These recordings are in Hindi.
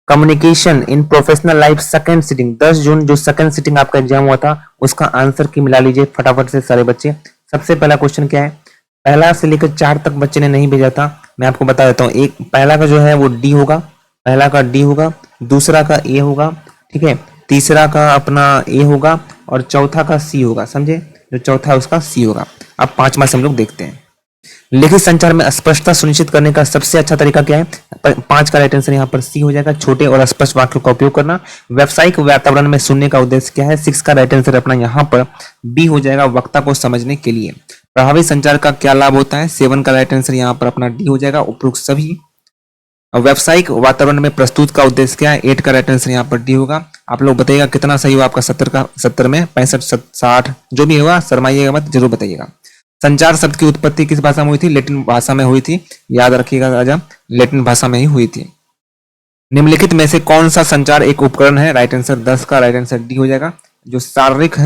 Communication in professional life second sitting, 10 जून जो सेकंड सिटिंग आपका एग्जाम हुआ था उसका आंसर की मिला लीजिए फटाफट से सारे बच्चे। सबसे पहला क्वेश्चन क्या है, पहला से लेकर 4 तक बच्चे ने नहीं भेजा था, मैं आपको बता देता हूँ। एक पहला का जो है वो डी होगा, पहला का डी होगा, दूसरा का ए होगा, ठीक है, तीसरा का अपना ए होगा और चौथा का सी होगा, समझे, जो चौथा है उसका सी होगा। अब पांचवा से हम लोग देखते हैं। लिखित संचार में स्पष्टता सुनिश्चित करने का सबसे अच्छा तरीका क्या है, 5 का राइट आंसर यहाँ पर सी हो जाएगा, छोटे और स्पष्ट वाक्यों का उपयोग करना। व्यावसायिक वातावरण में सुनने का उद्देश्य क्या है, 6 का राइट आंसर अपना यहाँ पर बी हो जाएगा, वक्ता को समझने के लिए। प्रभावी संचार का क्या लाभ होता है, 7 का राइट आंसर यहाँ पर अपना डी हो जाएगा, उपरोक्त सभी। व्यावसायिक वातावरण में प्रस्तुत का उद्देश्य क्या है, 8 का राइट आंसर यहाँ पर डी होगा। आप लोग बताइएगा कितना सही हुआ आपका 70 में 65 60 जो भी होगा, शर्माइएगा मत, जरूर बताइएगा। संचार शब्द की उत्पत्ति किस भाषा में हुई थी, लैटिन भाषा में हुई थी, याद रखिएगा राजा, लैटिन भाषा में ही हुई थी। निम्नलिखित में से कौन सा संचार एक उपकरण है, राइट आंसर 10 का राइट आंसर डी हो जाएगा, जो शारीरिक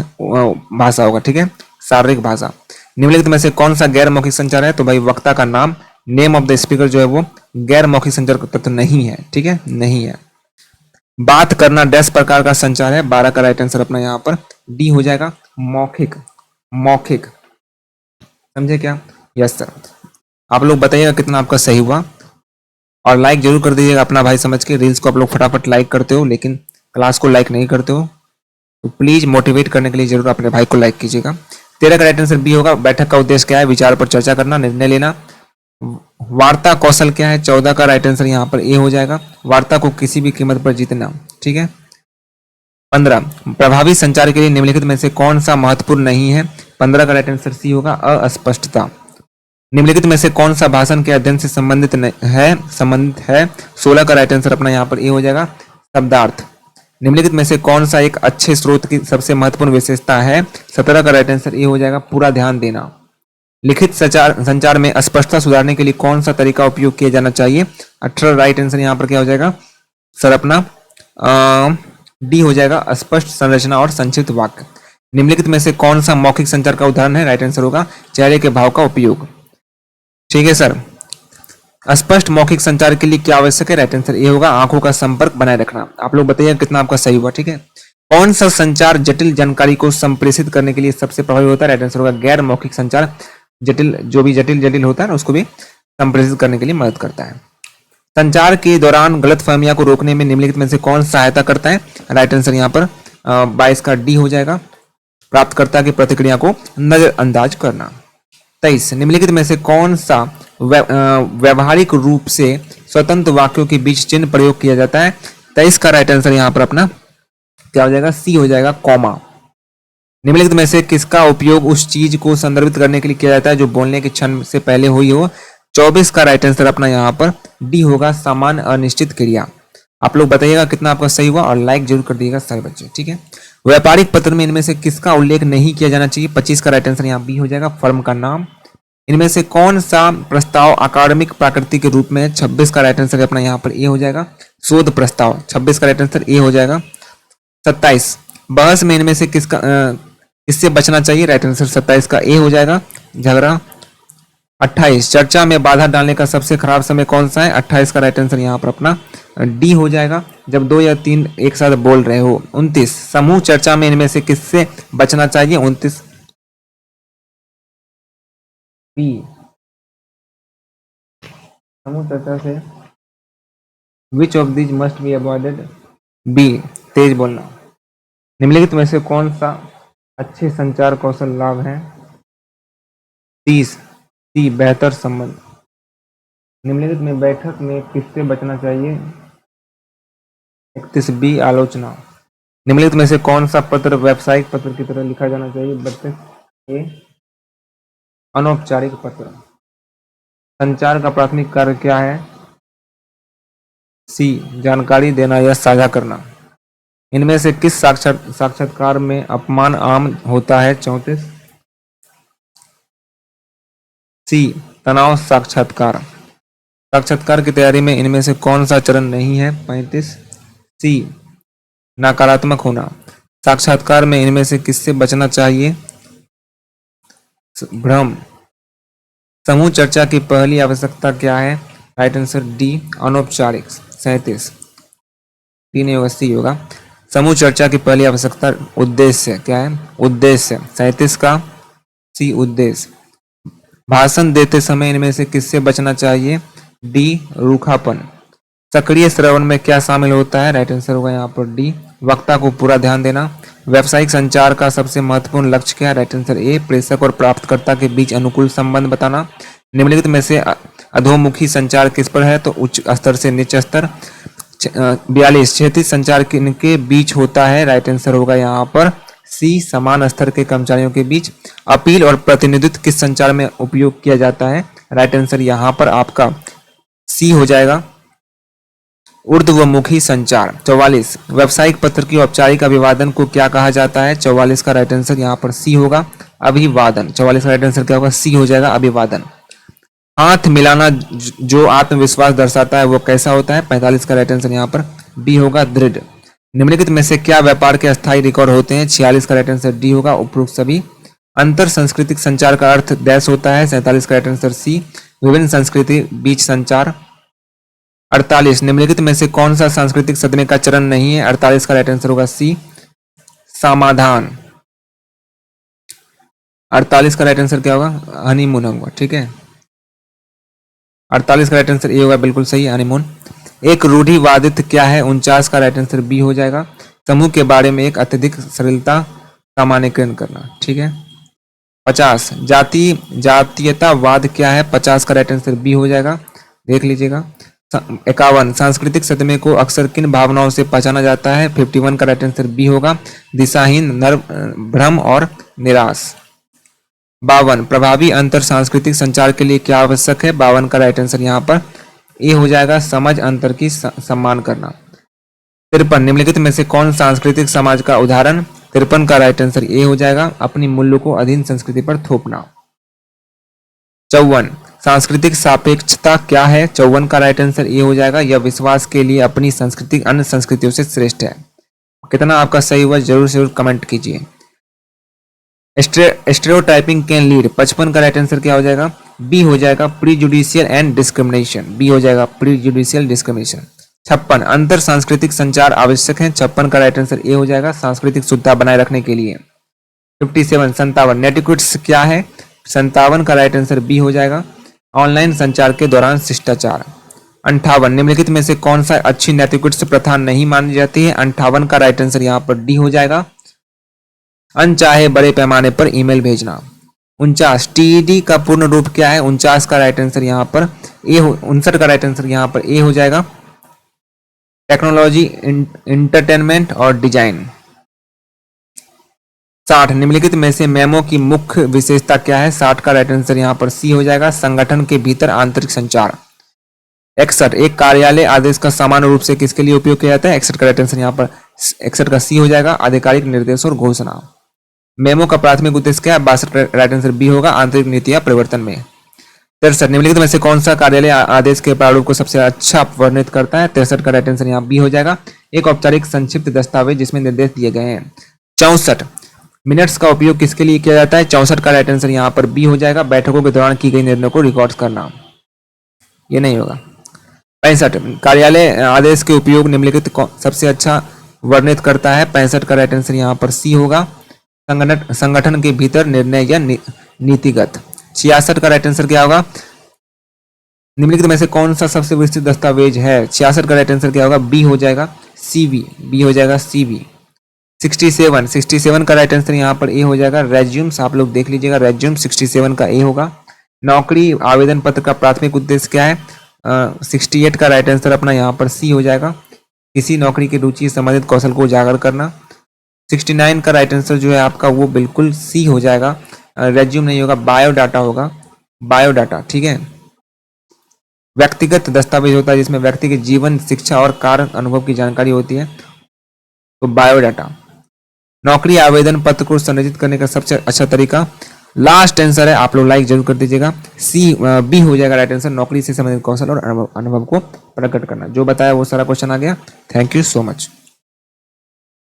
भाषा होगा, ठीक है, शारीरिक भाषा। निम्नलिखित में से कौन सा गैर मौखिक संचार है, तो भाई वक्ता का नाम, नेम ऑफ द स्पीकर जो है वो गैर मौखिक संचार का तत्व नहीं है, ठीक है, नहीं है। बात करना डैश प्रकार का संचार है, 12 का राइट आंसर अपना यहाँ पर डी हो जाएगा, मौखिक, मौखिक, समझे क्या, यस सर। आप लोग बताइएगा कितना आपका सही हुआ और लाइक जरूर कर दीजिएगा अपना भाई समझ के। रील्स को आप लोग फटाफट लाइक करते हो लेकिन क्लास को लाइक नहीं करते हो, तो प्लीज मोटिवेट करने के लिए जरूर अपने भाई को लाइक कीजिएगा। 13 का राइट आंसर बी होगा, बैठक का उद्देश्य क्या है, विचार पर चर्चा करना, निर्णय लेना। वार्ता कौशल क्या है, 14 का राइट आंसर यहाँ पर ए हो जाएगा, वार्ता को किसी भी कीमत पर जीतना, ठीक है। 15 प्रभावी संचार के लिए निम्नलिखित में से कौन सा महत्वपूर्ण नहीं है, 15 का राइट आंसर सी होगा, अस्पष्टता। निम्नलिखित में से कौन सा भाषण के अध्ययन से संबंधित है, 16 का राइट आंसर अपना यहाँ पर ए हो जाएगा, शब्दार्थ। निम्नलिखित में से कौन सा एक अच्छे स्रोत की सबसे महत्वपूर्ण विशेषता है, 17 का राइट आंसर ए हो जाएगा, पूरा ध्यान देना। लिखित संचार में स्पष्टता सुधारने के लिए कौन सा तरीका उपयोग किया जाना चाहिए, 18 राइट आंसर यहाँ पर क्या हो जाएगा सर अपना डी हो जाएगा, स्पष्ट संरचना और संक्षिप्त वाक्य। निम्नलिखित में से कौन सा मौखिक संचार का उदाहरण है, राइट आंसर होगा चेहरे के भाव का उपयोग, ठीक है सर। स्पष्ट मौखिक संचार के लिए क्या आवश्यक है, राइट आंसर ये होगा, आंखों का संपर्क बनाए रखना। आप लोग बताइए कितना आपका सही हुआ, ठीक है। कौन सा संचार जटिल जानकारी को संप्रेषित करने के लिए सबसे प्रभावी होता है, राइट आंसर होगा गैर मौखिक संचार, जटिल जो भी जटिल होता है ना उसको भी संप्रेषित करने के लिए मदद करता है। संचार के दौरान गलतफहमियां को रोकने में निम्नलिखित में से कौन सहायता करता है, राइट आंसर यहाँ पर 22 का डी हो जाएगा, प्राप्तकर्ता की प्रतिक्रिया को नजरअंदाज करना। 23 निम्नलिखित में से कौन सा व्यवहारिक रूप से स्वतंत्र वाक्यों के बीच चिन्ह प्रयोग किया जाता है, 23 का राइट आंसर यहाँ पर अपना क्या हो जाएगा, सी हो जाएगा, कॉमा। निम्नलिखित में से किसका उपयोग उस चीज को संदर्भित करने के लिए किया जाता है जो बोलने के क्षण से पहले हुई हो, 24 का राइट आंसर अपना यहाँ पर डी होगा, सामान्य अनिश्चित क्रिया। आप लोग बताइएगा कितना आपका सही हुआ और लाइक जरूर कर दीजिएगा सारे बच्चे, ठीक है। व्यापारिक पत्र में इनमें से किसका उल्लेख नहीं किया जाना चाहिए, 25 का राइट आंसर यहाँ बी हो जाएगा, फर्म का नाम। इनमें से कौन सा प्रस्ताव अकादमिक प्रकृति के रूप में, 26 का राइट आंसर अपना यहाँ पर ए हो जाएगा, शोध प्रस्ताव, 26 का राइट आंसर ए हो जाएगा। 27 बहस में इनमें से किससे बचना चाहिए, राइट आंसर 27 का ए हो जाएगा, झगड़ा। 28 चर्चा में बाधा डालने का सबसे खराब समय कौन सा है, 28 का राइट आंसर यहाँ पर अपना डी हो जाएगा, जब 2 या 3 एक साथ बोल रहे हो। 29 समूह चर्चा में इनमें से किससे बचना चाहिए, 29 बी, समूह चर्चा से which of these must be avoided, B, तेज बोलना। निम्नलिखित में से कौन सा अच्छे संचार कौशल लाभ है, 30 सी, बेहतर संबंध। निम्नलिखित में बैठक में किससे बचना चाहिए, 31 बी, आलोचना। निम्नलिखित में से कौन सा पत्र व्यावसायिक पत्र की तरह लिखा जाना चाहिए, 32 ए, अनौपचारिक पत्र। संचार का प्राथमिक कार्य क्या है, सी, जानकारी देना या साझा करना। इनमें से किस साक्षात्कार में अपमान आम होता है, 34 सी, तनाव साक्षात्कार। साक्षात्कार की तैयारी में इनमें से कौन सा चरण नहीं है, 35 सी, नकारात्मक होना। साक्षात्कार में इनमें से किससे बचना चाहिए, भ्रम। समूह चर्चा की पहली आवश्यकता क्या है, राइट आंसर डी, अनौपचारिक, 37 टी नहीं होगा, सी होगा। समूह चर्चा की पहली आवश्यकता उद्देश्य क्या है? उद्देश्य 37 का सी उद्देश्य। भाषण देते समय इनमें से किससे बचना चाहिए? डी रूखापन। सक्रिय श्रवण में क्या शामिल होता है? राइट आंसर होगा यहाँ पर डी वक्ता को पूरा ध्यान देना। व्यावसायिक संचार का सबसे महत्वपूर्ण लक्ष्य क्या है? राइट आंसर ए प्रेषक और प्राप्तकर्ता के बीच अनुकूल संबंध बताना। निम्नलिखित में से अधोमुखी संचार किस पर है? तो उच्च स्तर से निच्च स्तर। 42 क्षैतिज संचार किनके बीच होता है? राइट आंसर होगा यहाँ पर सी समान स्तर के कर्मचारियों के बीच। अपील और प्रतिनिधित्व किस संचार में उपयोग किया जाता है? राइट आंसर यहाँ पर आपका सी हो जाएगा ऊर्ध्वमुखी संचार। 44 व्यावसायिक पत्र की औपचारिक अभिवादन को क्या कहा जाता है? 44 का राइट आंसर यहाँ पर सी होगा अभिवादन। 44 का राइट आंसर क्या होगा? सी हो जाएगा अभिवादन। हाथ मिलाना जो आत्मविश्वास दर्शाता है वो कैसा होता है? 45 का राइट आंसर यहाँ पर बी होगा दृढ़। निम्नलिखित में से क्या व्यापार के अस्थायी रिकॉर्ड होते हैं? 46 का राइट आंसर डी होगा उपरोक्त सभी। अंतर सांस्कृतिक संचार का अर्थ डैश होता है? 47 का राइट आंसर सी विभिन्न संस्कृति बीच संचार। 48 निम्नलिखित में से कौन सा सांस्कृतिक सदमे का चरण नहीं है? 48 का राइट आंसर होगा सी समाधान। 48 का राइट आंसर क्या होगा? हनीमून होगा। ठीक है 48 का राइट आंसर ए होगा बिल्कुल सही हनीमून। एक रूढ़िवादित क्या है? 49 का राइट आंसर बी हो जाएगा समूह के बारे में एक अत्यधिक सरलता का मानकीकरण करना। ठीक है 50 जातीयतावाद क्या है? 50 का राइट आंसर बी हो जाएगा देख लीजिएगा। 51 सांस्कृतिक सदमे को अक्सर किन भावनाओं से पहचाना जाता है? 51 का राइट आंसर बी होगा दिशाहीन नर्व भ्रम और निराश। 52 प्रभावी अंतर सांस्कृतिक संचार के लिए क्या आवश्यक है? 52 का राइट आंसर यहाँ पर ए हो जाएगा समझ अंतर की सम्मान करना। 53 निम्नलिखित में से कौन सांस्कृतिक समाज का उदाहरण? 53 का राइट आंसर ए हो जाएगा अपनी मूल्यों को अधीन संस्कृति पर थोपना। 54 सांस्कृतिक सापेक्षता क्या है? 54 का राइट आंसर ए हो जाएगा यह विश्वास के लिए अपनी संस्कृति अन्य संस्कृतियों से श्रेष्ठ है। कितना आपका सही हुआ जरूर जरूर कमेंट कीजिए। स्टेरियोटाइपिंग कैन लीड 55 का राइट आंसर क्या हो जाएगा? बी हो जाएगा प्रीजुडिशियल एंड डिस्क्रिमिनेशन। बी हो जाएगा प्रीजुडिशियल डिस्क्रिमिनेशन। 56 अंतर सांस्कृतिक संचार आवश्यक है। 56 का राइट आंसर ए हो जाएगा सांस्कृतिक शुद्धता बनाए रखने के लिए। 57 57 नेटिक्वेट्स क्या है? 57 का राइट आंसर बी हो जाएगा ऑनलाइन संचार के दौरान शिष्टाचार। 58 निम्नलिखित में से कौन सा अच्छी नेटिक्वेट्स प्रथा नहीं मानी जाती है? 58 का राइट आंसर यहाँ पर डी हो जाएगा अनचाहे बड़े पैमाने पर ईमेल भेजना। 49 टीईडी का पूर्ण रूप क्या है? 49 का राइट आंसर यहाँ पर ए 59 का राइट आंसर यहाँ पर ए हो जाएगा टेक्नोलॉजी इंटरटेनमेंट और डिजाइन। 60 निम्नलिखित में से मेमो की मुख्य विशेषता क्या है? 60 का राइट आंसर यहाँ पर सी हो जाएगा संगठन के भीतर आंतरिक संचार। 61 एक कार्यालय आदेश का सामान्य रूप से किसके लिए उपयोग किया जाता है? 61 का राइट आंसर यहाँ पर 61 का सी हो जाएगा आधिकारिक निर्देश और घोषणा। मेमो का प्राथमिक उद्देश्य क्या है? 62 राइट आंसर बी होगा आंतरिक नीतियां परिवर्तन में। 63 निम्नलिखित में से कौन सा कार्यालय आदेश के प्रारूप को सबसे अच्छा वर्णित करता है? 63 का राइट आंसर यहाँ बी हो जाएगा एक औपचारिक संक्षिप्त दस्तावेज जिसमें निर्देश दिए गए हैं। 64 मिनट्स का उपयोग किसके लिए किया जाता है? 64 का राइट आंसर यहाँ पर बी हो जाएगा बैठकों के दौरान की गई निर्णयों को रिकॉर्ड करना। ये नहीं होगा। 65 कार्यालय आदेश के उपयोग निम्नलिखित सबसे अच्छा वर्णित करता है? 65 का राइट आंसर यहाँ पर सी होगा संगठन के भीतर निर्णय या नीतिगत। 66 का राइट आंसर क्या होगा? निम्नलिखित में से कौन सा सबसे विस्तृत दस्तावेज है? 66 का राइट आंसर क्या होगा? बी हो जाएगा सीवी। बी हो जाएगा सीवी। 67 का राइट आंसर यहाँ पर ए हो जाएगा रेज्यूम्स। आप लोग देख लीजिएगा रेज्यूम 67 का ए होगा। नौकरी आवेदन पत्र का प्राथमिक उद्देश्य क्या है? 68 का राइट आंसर अपना यहाँ पर सी हो जाएगा किसी नौकरी की रुचि संबंधित कौशल को उजागर करना। 69 का राइट आंसर जो है आपका वो बिल्कुल सी हो जाएगा रेज्यूम नहीं होगा बायोडाटा होगा बायोडाटा। ठीक है व्यक्तिगत दस्तावेज होता है जिसमें व्यक्ति के जीवन शिक्षा और कार्य अनुभव की जानकारी होती है तो बायोडाटा। नौकरी आवेदन पत्र को संरचित करने का सबसे अच्छा तरीका लास्ट आंसर है आप लोग लाइक जरूर कर दीजिएगा सी बी हो जाएगा राइट आंसर नौकरी से संबंधित कौशल और अनुभव को प्रकट करना। जो बताया वो सारा क्वेश्चन आ गया। Thank you so much.